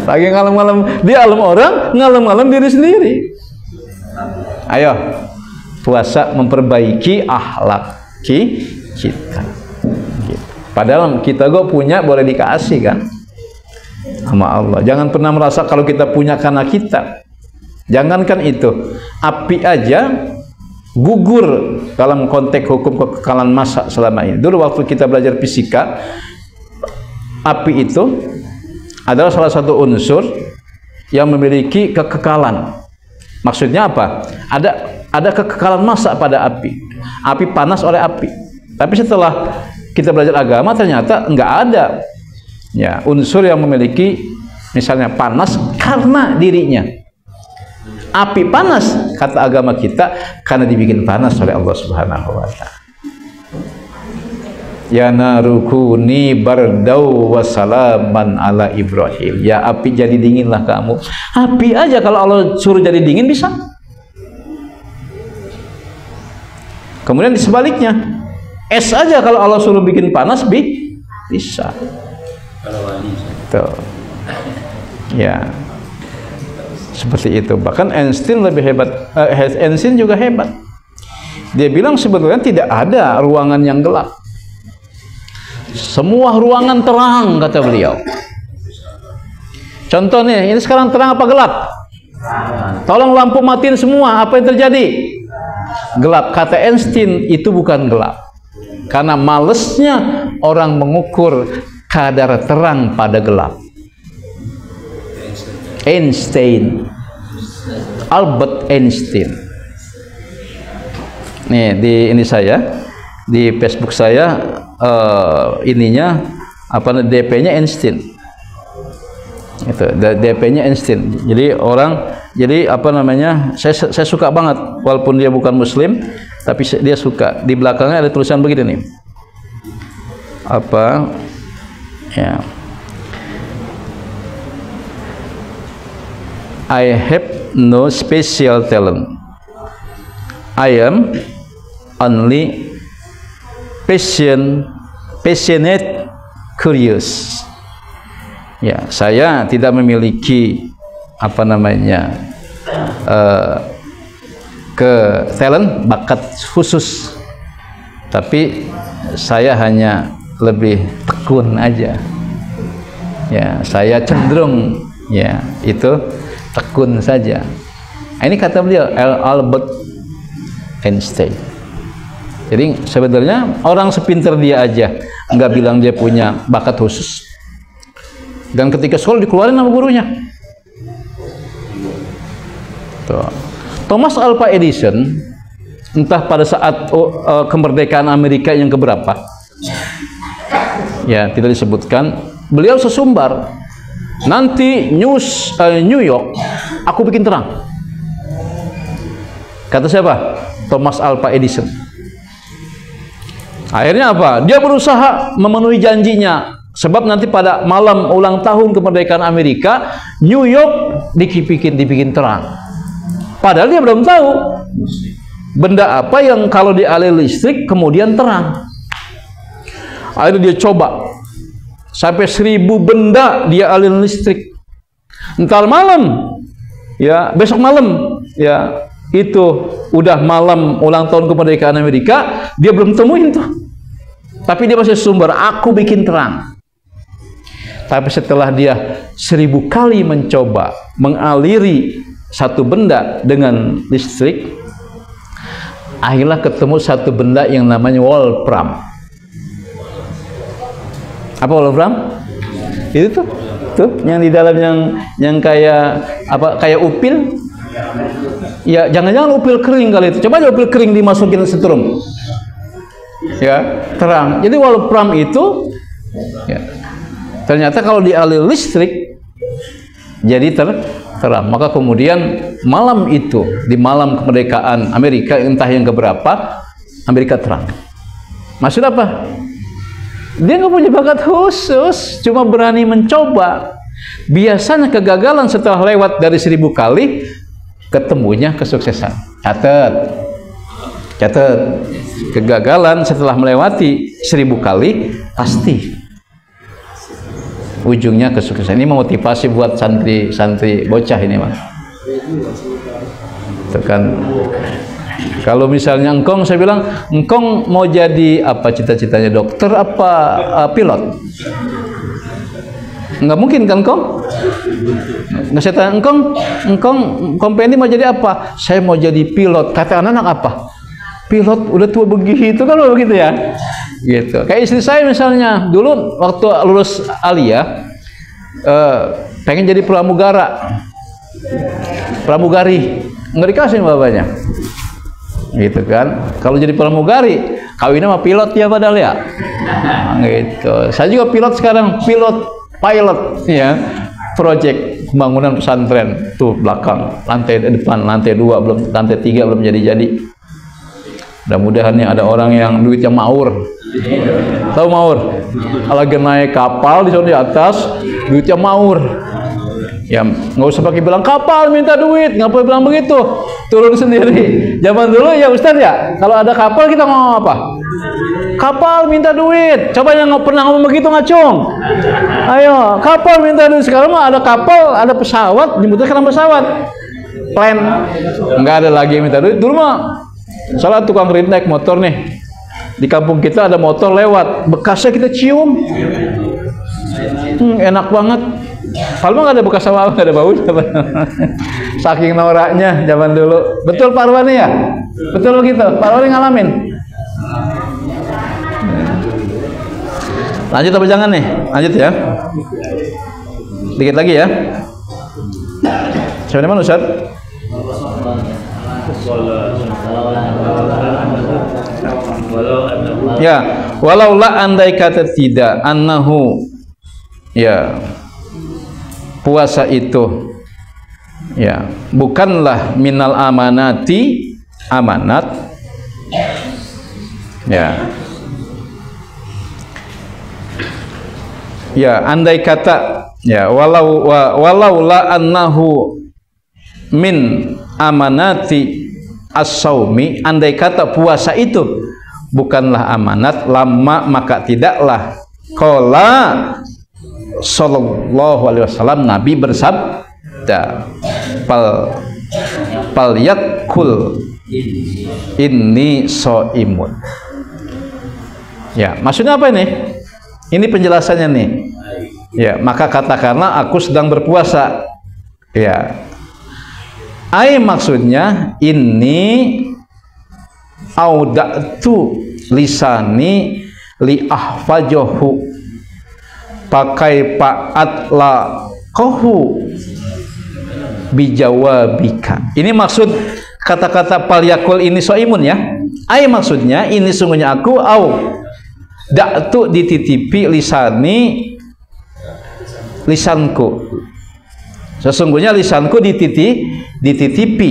Lagi ngalem-ngalem di alam orang, ngalem-ngalem diri sendiri. Ayo, puasa memperbaiki akhlak kita. Padahal kita kok punya boleh dikasih kan sama Allah. Jangan pernah merasa kalau kita punya karena kita. Jangankan itu, api aja gugur dalam konteks hukum kekekalan massa selama ini. Dulu waktu kita belajar fisika, api itu adalah salah satu unsur yang memiliki kekekalan. Maksudnya apa? Ada kekekalan massa pada api. Api panas oleh api. Tapi setelah kita belajar agama ternyata enggak ada ya unsur yang memiliki misalnya panas karena dirinya. Api panas kata agama kita karena dibikin panas oleh Allah Subhanahu wa taala. Ya narukuni bardau wa salaman ala Ibrahim. Ya api jadi dinginlah kamu. Api aja kalau Allah suruh jadi dingin bisa. Kemudian sebaliknya, es aja kalau Allah suruh bikin panas bisa. Tuh. Ya. Seperti itu. Bahkan Einstein lebih hebat. Einstein juga hebat. Dia bilang sebetulnya tidak ada ruangan yang gelap. Semua ruangan terang, kata beliau. Contohnya, ini sekarang terang apa gelap? Tolong lampu matiin semua, apa yang terjadi? Gelap. Kata Einstein, itu bukan gelap. Karena malesnya orang mengukur kadar terang pada gelap. Einstein, Albert Einstein. Nih di saya, di Facebook saya ininya apa DP-nya Einstein. Itu DP-nya Einstein. Jadi apa namanya? Saya suka banget walaupun dia bukan muslim, tapi dia suka. Di belakangnya ada tulisan begini nih. Apa ya? I have no special talent. I am only passionate, curious. Ya, saya tidak memiliki apa namanya talent, bakat khusus. Tapi saya hanya lebih tekun aja. Ya, saya cenderung ya itu tekun saja. Ini kata beliau Albert Einstein. Jadi sebenarnya orang sepinter dia aja nggak bilang dia punya bakat khusus. Dan ketika sekolah dikeluarin sama gurunya. Tuh. Thomas Alva Edison entah pada saat kemerdekaan Amerika yang keberapa, ya tidak disebutkan. Beliau sesumbar. Nanti New York aku bikin terang. Kata siapa? Thomas Alva Edison. Akhirnya apa? Dia berusaha memenuhi janjinya. Sebab nanti pada malam ulang tahun kemerdekaan Amerika, New York dibikin terang. Padahal dia belum tahu benda apa yang kalau dialiri listrik kemudian terang. Akhirnya dia coba. Sampai 1000 benda dia aliran listrik. Entar malam, ya besok malam, ya itu udah malam ulang tahun kemerdekaan Amerika, dia belum temuin tuh. Tapi dia masih sumber, aku bikin terang. Tapi setelah dia 1000 kali mencoba mengaliri satu benda dengan listrik, akhirnya ketemu satu benda yang namanya wolfram. Apa wolfram? Itu tuh yang di dalam yang kayak apa? Kayak upil. Ya, jangan-jangan upil kering kali itu. Coba aja upil kering dimasukin setrum. Ya, terang. Jadi wolfram itu ya, ternyata kalau dialiri listrik jadi terang. Maka kemudian malam itu, di malam kemerdekaan Amerika entah yang keberapa, Amerika terang. Maksud apa? Dia nggak punya bakat khusus, cuma berani mencoba. Biasanya kegagalan setelah lewat dari 1000 kali, ketemunya kesuksesan. Catat. Kegagalan setelah melewati 1000 kali, pasti ujungnya kesuksesan. Ini memotivasi buat santri bocah ini, Mas. Itu kan. Kalau misalnya engkong, saya bilang, engkong mau jadi apa cita-citanya, dokter apa pilot? Nggak mungkin kan, engkong? Nggak, saya tanya, engkong Pendi mau jadi apa? Saya mau jadi pilot. Kata anak-anak apa? pilot udah tua begitu kan begitu ya. Gitu. Kayak istri saya misalnya, dulu waktu lulus aliyah pengen jadi pramugari, nggak dikasih bapaknya. Gitu kan. Kalau jadi pramugari, kawinnya sama pilot ya padahal ya. Gitu. Saya juga pilot sekarang, pilot ya. Project pembangunan pesantren tuh belakang, lantai depan, lantai 2 belum, lantai 3 belum jadi. Mudah-mudahan ada orang yang duitnya maur. Tahu maur? Lagi naik kapal di atas, duitnya maur. Ya nggak usah pakai bilang kapal minta duit, nggak boleh bilang begitu, turun sendiri. Zaman dulu ya Ustaz ya, kalau ada kapal kita ngomong apa? Kapal minta duit. Coba yang nggak pernah ngomong begitu ngacung. Ayo, kapal minta duit. Sekarang mah ada kapal, ada pesawat, nyebutnya karena pesawat. Plan, nggak ada lagi yang minta duit. Dulu mah salah tukang rintik naik motor nih. Di kampung kita ada motor lewat, bekasnya kita cium. Enak banget. Kalau nggak ada bekas apa, nggak ada bau. Saking noraknya zaman dulu. Betul Pak Arwani ya? Betul begitu. Pak Arwani ngalamin. Lanjut apa jangan nih? Lanjut ya. Dikit lagi ya. Siapa mana Ustaz? Ya, walaula andai kata tidak annahu ya puasa itu ya bukanlah minal amanati amanat ya andai kata ya walaula annahu min amanati as-saumi, andai kata puasa itu bukanlah amanat, lama maka tidaklah qala sallallahu alaihi wasallam, Nabi bersabda pal yakul inni shaimun. Ya, maksudnya apa ini? Ini penjelasannya nih. Ya, maka katakanlah aku sedang berpuasa. Ya. Maksudnya ini auda'tu lisani li ahfajahu pakai pa'at la kohu bijawabika. Ini maksud kata-kata palyakul ini soimun ya. Maksudnya ini sungguhnya aku da'tu dititipi lisanku. Sesungguhnya lisanku dititipi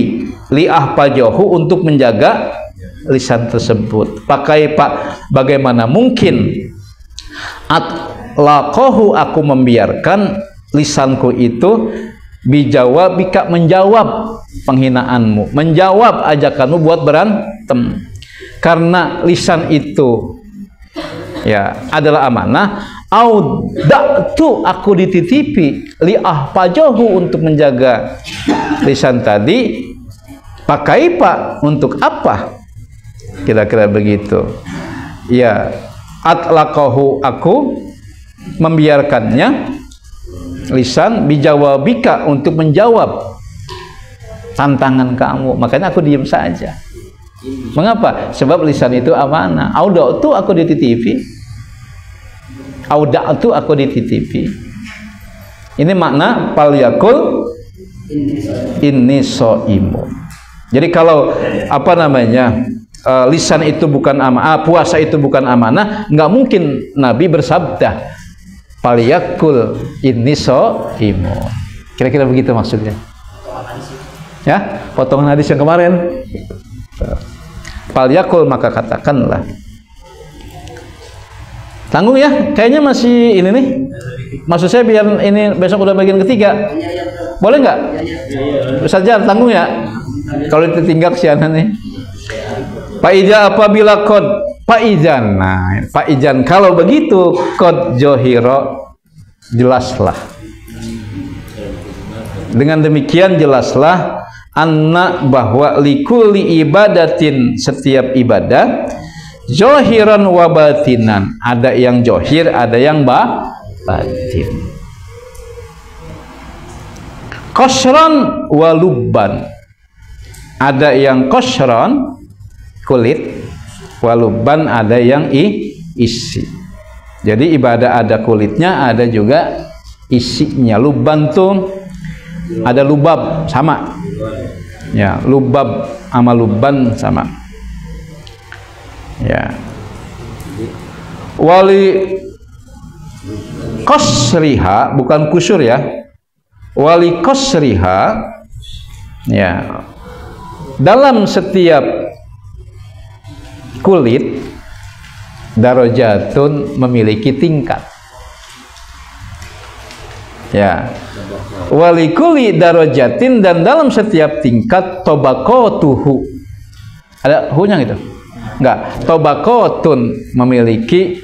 li ahfajahu untuk menjaga lisan tersebut. Pakai pak, bagaimana mungkin atlaqahu aku membiarkan lisanku itu bijawabika menjawab penghinaanmu, menjawab ajakanmu buat berantem. Karena lisan itu ya adalah amanah. Auda'tu aku dititipi li ahfajahu untuk menjaga lisan tadi. Pakai pak untuk apa? Kira-kira begitu. Ya, atlaqahu aku membiarkannya lisan bijawabika untuk menjawab tantangan kamu. Makanya aku diam saja. Mengapa? Sebab lisan itu amanah. Auda'tu aku dititipi. Auda'tu aku dititipi. Ini makna pal yakul inni shaimun. Jadi kalau apa namanya lisan itu bukan amanah, puasa itu bukan amanah, nggak mungkin Nabi bersabda pal yakul inni shaimun. Kira-kira begitu maksudnya. Ya, potongan hadis yang kemarin. Pal yakul maka katakanlah. Tanggung ya, kayaknya masih ini nih. Maksud saya biar ini besok udah bagian ketiga. Boleh nggak? Saja tanggung ya. Kalau ditinggal kesianan nih. Pak Ija apabila kod Pak Ijan, nah Pak Ijan kalau begitu kod johiro jelaslah. Dengan demikian jelaslah anna bahwa likuli ibadatin setiap ibadah zohiran wa batinan, ada yang johir, ada yang batin. Qasran wa lubban, ada yang qasran kulit, waluban ada yang isi. Jadi ibadah ada kulitnya, ada juga isinya. Luban tuh ada lubab sama. Ya, lubab sama luban sama. Ya. Wali qasriha, bukan kusur ya. Wali qasriha, ya. Dalam setiap kulit darajatun memiliki tingkat. Ya. Walikuli darajatin, dan dalam setiap tingkat tobaqatuhu. Ada hunya gitu? Enggak. Tobaqatun memiliki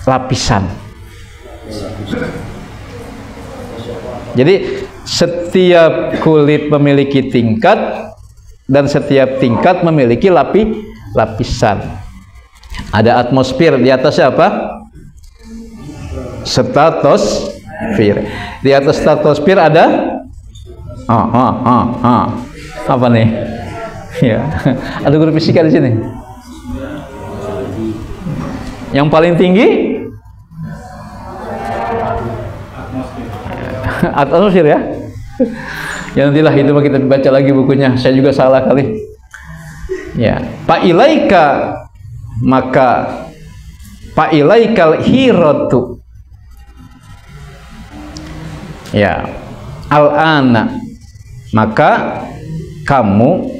lapisan. Jadi setiap kulit memiliki tingkat, dan setiap tingkat memiliki lapisan. Ada atmosfer, di atasnya apa? Stratosfer. Di atas stratosfer ada apa nih? Ya, ada guru fisika di sini. Yang paling tinggi atmosfer ya. Ya nantilah itu kita baca lagi bukunya. Saya juga salah kali. Ya, Pak ilaika, maka Pak ilaikal hiratu. Ya, al-ana, maka kamu,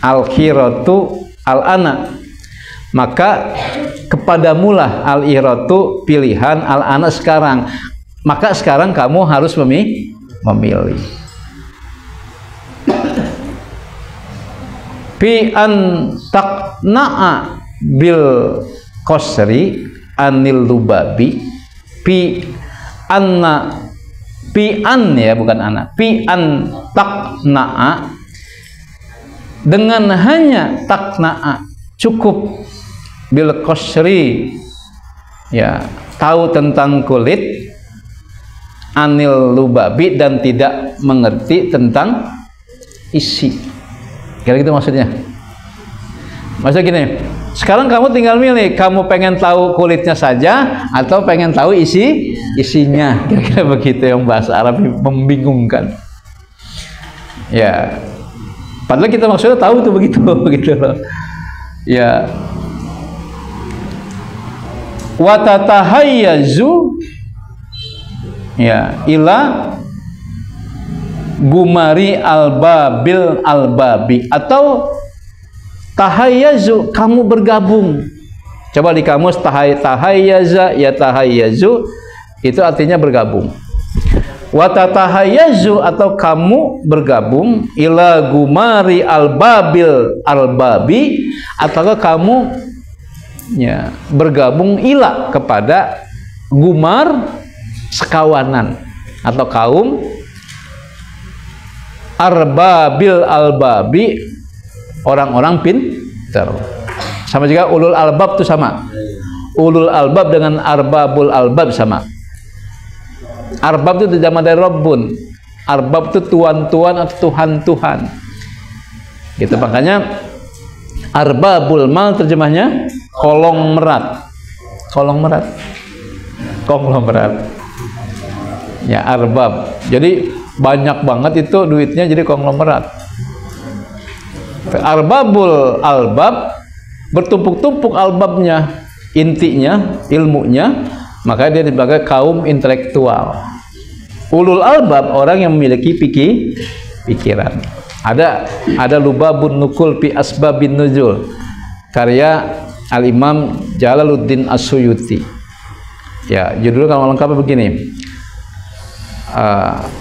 al-hiratu al-ana, maka kepadamulah al-hiratu pilihan, al-ana sekarang, maka sekarang kamu harus memilih. Fi an taqna'a bil qasri anil lubabi, pi anna, pi an ya, bukan ana, pi an taqna'a, dengan hanya taqna'a cukup, bil qasri ya, tahu tentang kulit, anil lubabi, dan tidak mengerti tentang isi. Kira gitu maksudnya. Maksudnya gini, sekarang kamu tinggal milih, kamu pengen tahu kulitnya saja atau pengen tahu isinya. Kira-kira begitu, yang bahasa Arab membingungkan. Ya, padahal kita maksudnya tahu tuh begitu, begitu loh. Ya, wa tatahayyazu ya ila gumari albabil albabi, atau tahayyazu, kamu bergabung. Coba di kamus tahayyaza ya, tahayyazu itu artinya bergabung. Wa tatahayyazu, atau kamu bergabung, ila gumari albabil albabi, atau kamu ya bergabung ila kepada gumar sekawanan atau kaum arbabil albabi, orang-orang pintar. Sama juga ulul albab itu sama. Ulul albab dengan arbabul albab sama. Arbab itu zaman dari Rabbun. Arbab itu tuan-tuan atau tuhan-tuhan. Gitu, makanya arbabul mal terjemahnya kolong merat. Kolong merat. Konglomerat. Ya, arbab. Jadi banyak banget itu duitnya, jadi konglomerat. Arbabul albab, bertumpuk-tumpuk albabnya, intinya, ilmunya, maka dia sebagai kaum intelektual. Ulul albab, orang yang memiliki pikiran. Ada Lubabun Nukul fi Asbabin Nuzul, karya Al-Imam Jalaluddin As-Suyuti. Ya, judulnya kalau lengkapnya begini.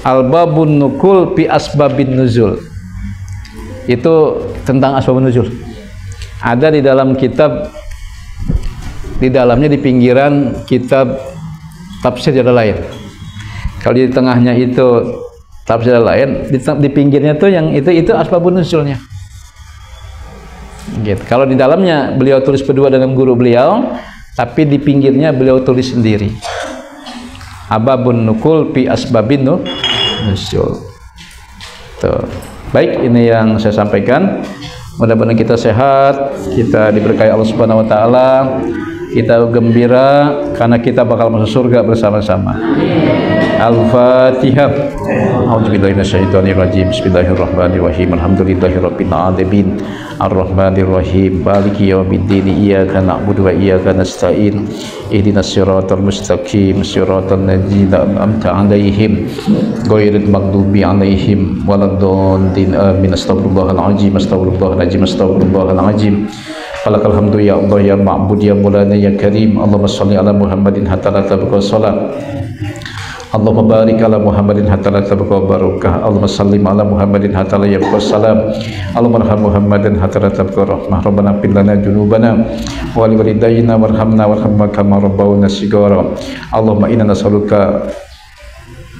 Al-Babun Nukul fi Asbabin Nuzul. Itu tentang asbabun nuzul. Ada di dalam kitab, di dalamnya di pinggiran kitab tafsir jalan lain. Kalau di tengahnya itu tafsir jalan lain, di pinggirnya tuh yang itu asbabun nuzulnya. Gitu. Kalau di dalamnya beliau tulis berdua dengan guru beliau, tapi di pinggirnya beliau tulis sendiri. Ababun Nukul fi Asbabin Nuzul. Tuh. Baik, ini yang saya sampaikan. Mudah-mudahan kita sehat, kita diberkahi Allah Subhanahu wa taala, kita gembira karena kita bakal masuk surga bersama-sama. Al-Fatihah. A'udzubillahi minasyaitonirrajim. Bismillahirrahmanirrahim. Alhamdulillahirabbil alamin. Arrahmanirrahim. Maliki yaumiddin. Iyyaka na'budu wa iyyaka nasta'in. Ihdinas siratal mustaqim. Siratal ladzina an'amta 'alaihim ghairil maghdubi 'alaihim waladdallin. Amin. Astaghfirullahalazim. Astaghfirullahalazim. Astaghfirullahalazim. Falakal hamdu ya Allah ya ma'bud ya Maulana ya Karim. Allahumma shalli ala Muhammadin hatta la tabqa shalah. Allahumma barik ala Muhammadin hatta la tabqa barakah. Allahumma sallim ala Muhammadin hatta la yabqa salam. Allahumma arham Muhammadin hatta la tabqa rahmah. Rabbana fir lana dzunubana wa li walidayna warhamna warhamna kama rabbawna shighara. Allahumma inna nas'aluka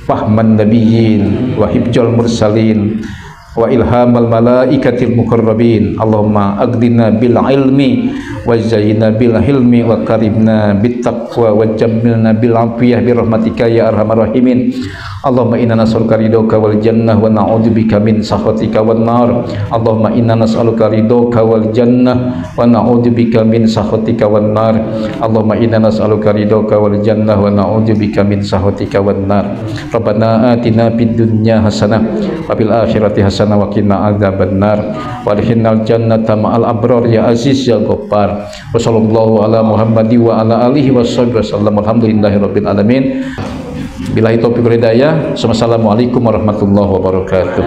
fahman nabiyyin wa hibjal mursalin wa ilhamal malaikatil muqarrabin. Allahumma aghdina bil ilmi wa zayyina bil hilmi wa karibna bit taqwa wa jammilna bil afiyah bi rahmatika ya arhamar rahimin. Allahumma inna nas'aluka ridhoka wal jannah wa na'udzubika min sakhatika wan nar. Allahumma inna nas'aluka ridhoka wal jannah wa na'udzubika min sakhatika wan nar. Allahumma inna nas'aluka ridhoka wal jannah wa na'udzubika min sakhatika wan nar. Rabbana atina fid dunya hasanah wa fil akhirati hasanah wa qina adzabannar wa adkhilnal jannata ma'al abrar ya aziz ya ghaffar. Wa sallallahu ala Muhammadi wa ala alihi washabbihi wasallam. Alhamdulillahirabbil alamin. Billahi taufiq wal hidayah. Wassalamualaikum warahmatullahi wabarakatuh.